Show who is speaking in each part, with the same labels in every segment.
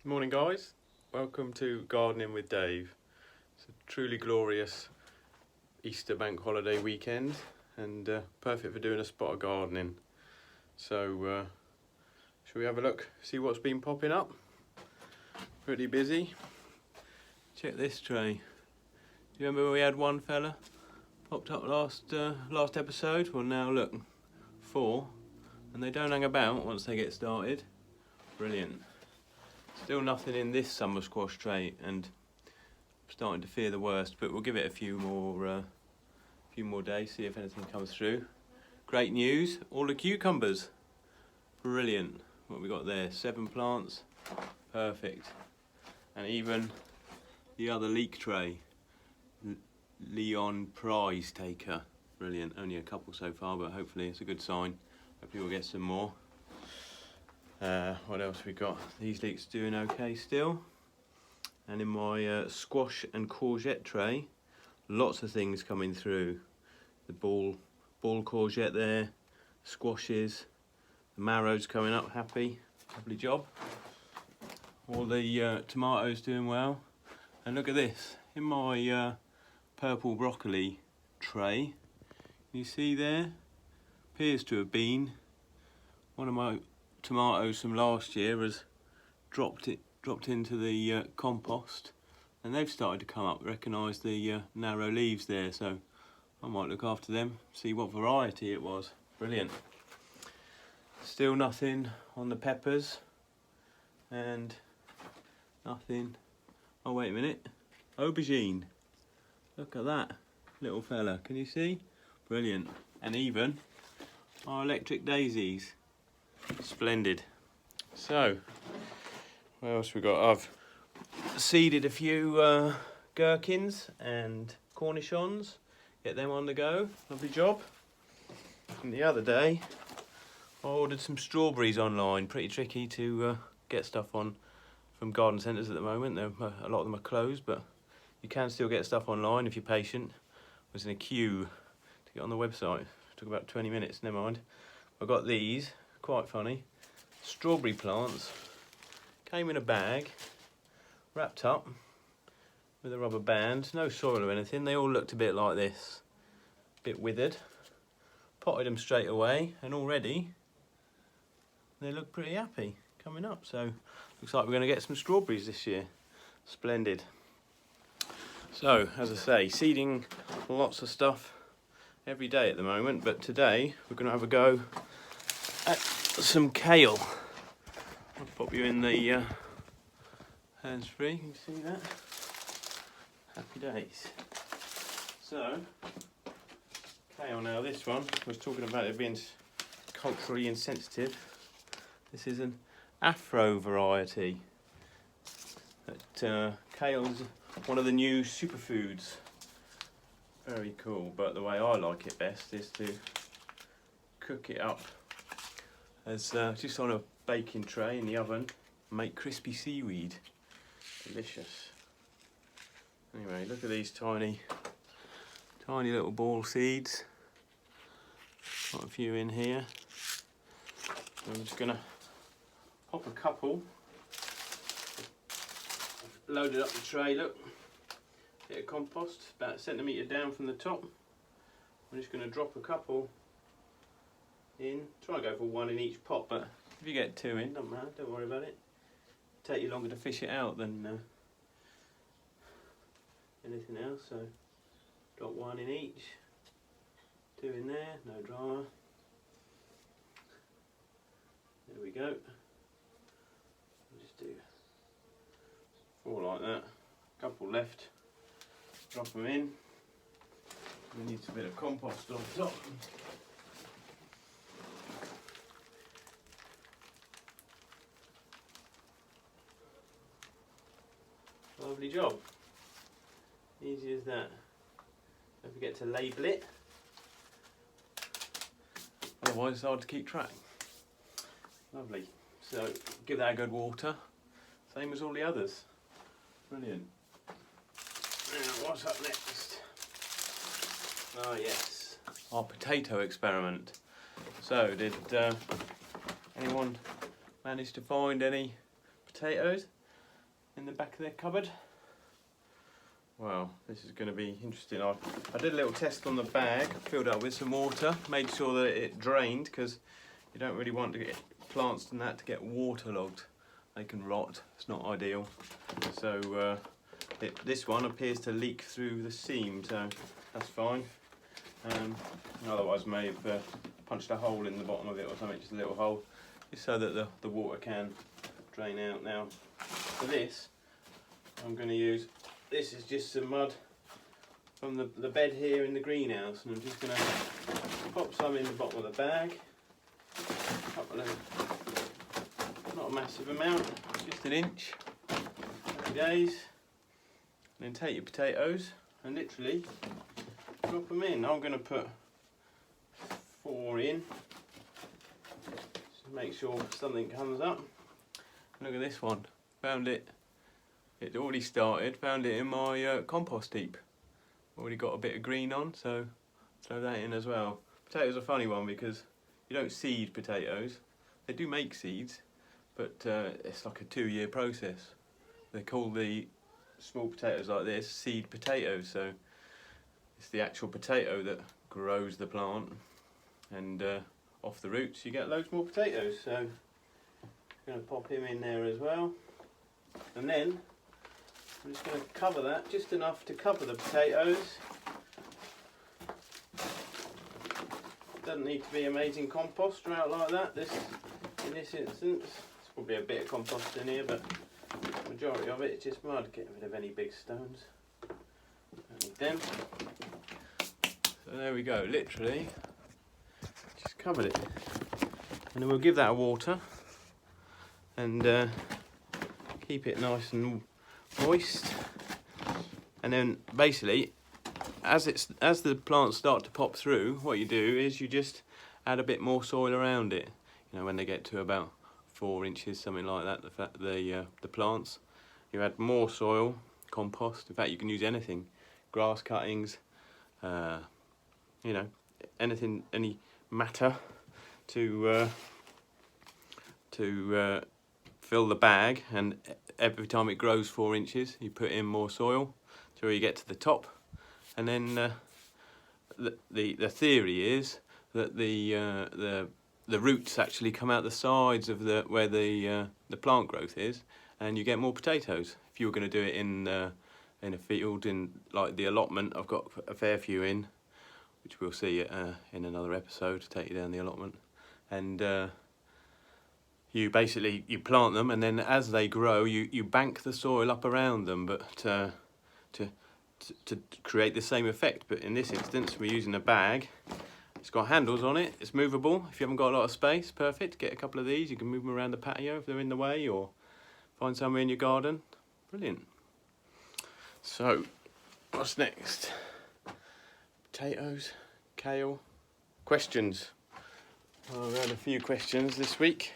Speaker 1: Morning guys, welcome to Gardening with Dave. It's a truly glorious Easter bank holiday weekend and perfect for doing a spot of gardening. So shall we have a look, see what's been popping up? Pretty busy. Check this tray. Do you remember we had one fella popped up last episode? Well now look, 4, and they don't hang about once they get started. Brilliant. Still nothing in this summer squash tray, and I'm starting to fear the worst, but we'll give it a few more days, see if anything comes through. Great news, all the cucumbers. Brilliant. What we got there, 7 plants, perfect. And even the other leek tray, Leon Prize Taker. Brilliant, only a couple so far, but hopefully it's a good sign. Hopefully we'll get some more. What else we got? These leeks doing okay still. And in my squash and courgette tray, lots of things coming through. The ball courgette there, squashes, the marrow's coming up, lovely job. All the tomatoes doing well. And look at this, in my purple broccoli tray, you see there, appears to have been one of my tomatoes from last year has dropped into the compost, and they've started to come up, recognise the narrow leaves there, so I might look after them, see what variety it was. Brilliant. Still nothing on the peppers, and nothing, oh wait a minute, aubergine, look at that little fella, can you see? Brilliant. And even our electric daisies. Splendid. So, what else we got? I've seeded a few gherkins and cornichons. Get them on the go. Lovely job. And the other day, I ordered some strawberries online. Pretty tricky to get stuff on from garden centres at the moment. A lot of them are closed, but you can still get stuff online if you're patient. I was in a queue to get on the website. It took about 20 minutes, never mind. I got these. Quite funny. Strawberry plants came in a bag, wrapped up with a rubber band, no soil or anything. They all looked a bit like this, a bit withered. Potted them straight away, and already they look pretty happy coming up. So looks like we're going to get some strawberries this year. Splendid. So as I say, seeding lots of stuff every day at the moment, but today we're going to have a go at some kale. I'll pop you in the hands-free, you can see that. Happy days. So, kale now, this one, I was talking about it being culturally insensitive. This is an Afro variety. Kale's one of the new superfoods. Very cool, but the way I like it best is to cook it up as just on a baking tray in the oven, make crispy seaweed. Delicious. Anyway, look at these tiny little ball seeds. Got a few in here. I'm just gonna pop a couple. Loaded up the tray, look. Bit of compost, about a centimetre down from the top. I'm just gonna drop a couple in. Try and go for 1 in each pot, but if you get 2 in, don't matter, don't worry about it. It'll take you longer to fish it out than anything else, so drop 1 in each. 2 in there, no drama. There we go. I'll just do 4 like that. Couple left. Drop them in. We need a bit of compost on top. Lovely job. Easy as that. Don't forget to label it. Otherwise it's hard to keep track. Lovely. So give that a good water. Same as all the others. Brilliant. Now what's up next? Ah yes, our potato experiment. So did anyone manage to find any potatoes? in the back of their cupboard. Wow, this is going to be interesting. I did a little test on the bag, filled it up with some water, made sure that it drained, because you don't really want to get plants and that to get waterlogged. They can rot, it's not ideal. So this one appears to leak through the seam, so that's fine. Otherwise may have punched a hole in the bottom of it or something, just a little hole, just so that the water can drain out. Now for this, I'm going to use, this is just some mud from the bed here in the greenhouse, and I'm just going to pop some in the bottom of the bag. Not a massive amount, just an inch. Happy days. And then take your potatoes and literally drop them in. I'm going to put 4 in, just make sure something comes up. Look at this one, found it. It already started, found it in my compost heap. Already got a bit of green on, so throw that in as well. Potatoes are a funny one because you don't seed potatoes. They do make seeds, but it's like a 2-year process. They call the small potatoes like this seed potatoes, so it's the actual potato that grows the plant, and off the roots you get loads more potatoes. So I'm going to pop him in there as well, and then I'm just going to cover that just enough to cover the potatoes. Doesn't need to be amazing compost or out like that. In this instance, there's probably a bit of compost in here, but the majority of it is just mud. Get rid of any big stones. Don't need them. So there we go. Literally, just covered it, and then we'll give that a water and keep it nice and moist. And then basically, as the plants start to pop through, what you do is you just add a bit more soil around it. You know, when they get to about 4 inches, something like that, the plants, you add more soil, compost. In fact, you can use anything, grass cuttings, you know, anything, any matter to fill the bag. And every time it grows 4 inches, you put in more soil till you get to the top. And then the theory is that the roots actually come out the sides of where the plant growth is, and you get more potatoes. If you were going to do it in a field, in like the allotment, I've got a fair few in, which we'll see in another episode to take you down the allotment. And you basically plant them, and then as they grow, you bank the soil up around them, but to create the same effect. But in this instance, we're using a bag. It's got handles on it, it's movable. If you haven't got a lot of space, perfect. Get a couple of these, you can move them around the patio if they're in the way, or find somewhere in your garden. Brilliant. So, what's next? Potatoes, kale, questions. Well, we had a few questions this week.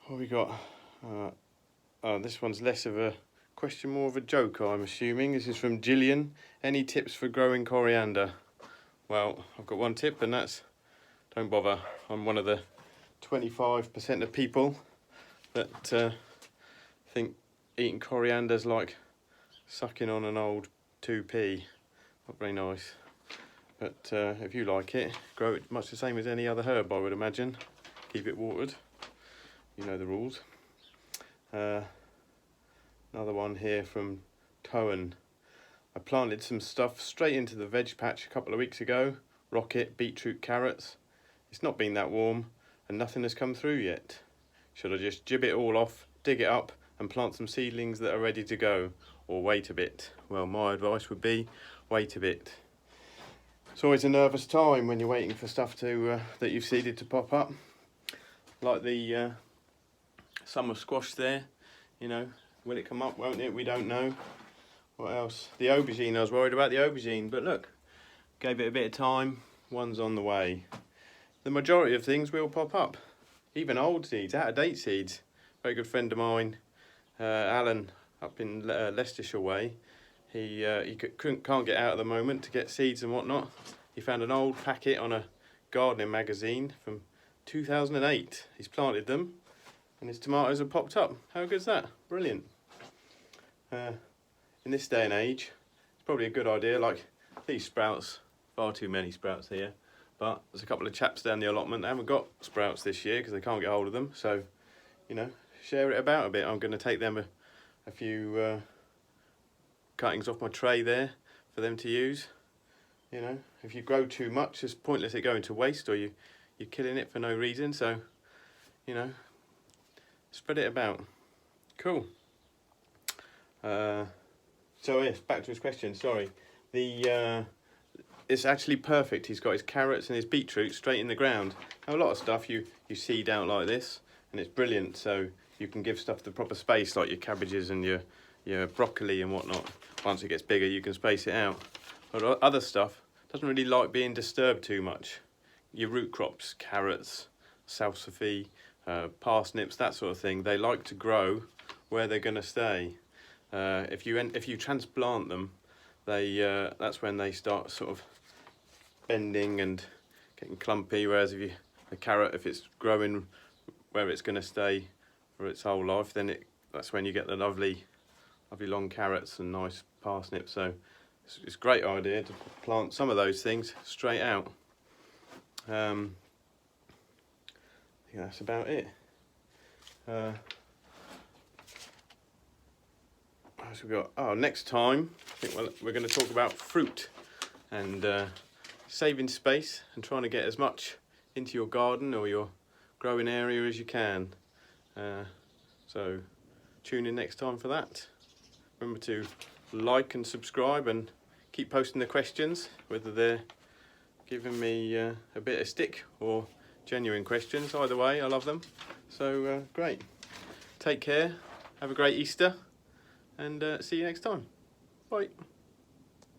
Speaker 1: What have we got? This one's less of a question, more of a joke, I'm assuming. This is from Gillian. Any tips for growing coriander? Well, I've got one tip, and that's don't bother. I'm one of the 25% of people that think eating coriander's like sucking on an old 2p. Not very nice. But if you like it, grow it much the same as any other herb, I would imagine. Keep it watered. You know the rules. Another one here from Toan. I planted some stuff straight into the veg patch a couple of weeks ago. Rocket, beetroot, carrots. It's not been that warm and nothing has come through yet. Should I just jib it all off, dig it up and plant some seedlings that are ready to go, or wait a bit? Well, my advice would be wait a bit. It's always a nervous time when you're waiting for stuff to that you've seeded to pop up. Like the summer squash there, you know, will it come up, won't it? We don't know. What else? The aubergine, I was worried about the aubergine, but look, gave it a bit of time, one's on the way. The majority of things will pop up, even old seeds, out-of-date seeds. Very good friend of mine, Alan, up in Leicestershire way, he can't get out at the moment to get seeds and whatnot. He found an old packet on a gardening magazine from 2008. He's planted them, and his tomatoes have popped up. How good's that? Brilliant. in this day and age, it's probably a good idea. Like these sprouts, far too many sprouts here, but there's a couple of chaps down the allotment that haven't got sprouts this year because they can't get hold of them. So, you know, share it about a bit. I'm going to take them a few cuttings off my tray there for them to use. You know, if you grow too much, it's pointless it going to waste, or you're killing it for no reason. So, you know, spread it about. Cool. So yes, back to his question. Sorry, it's actually perfect. He's got his carrots and his beetroot straight in the ground. Now, a lot of stuff you seed out like this, and it's brilliant. So you can give stuff the proper space, like your cabbages and your broccoli and whatnot. Once it gets bigger, you can space it out. But other stuff doesn't really like being disturbed too much. Your root crops, carrots, salsify, parsnips, that sort of thing, they like to grow where they're going to stay. If you transplant them, that's when they start sort of bending and getting clumpy. Whereas if a carrot, if it's growing where it's going to stay for its whole life, then that's when you get the lovely long carrots and nice parsnips. So it's a great idea to plant some of those things straight out. I think that's about it. So we got next time I think we're going to talk about fruit and saving space and trying to get as much into your garden or your growing area as you can. So tune in next time for that. Remember to like and subscribe and keep posting the questions, whether they're giving me a bit of stick or genuine questions. Either way, I love them. So great. Take care. Have a great Easter. And see you next time. Bye.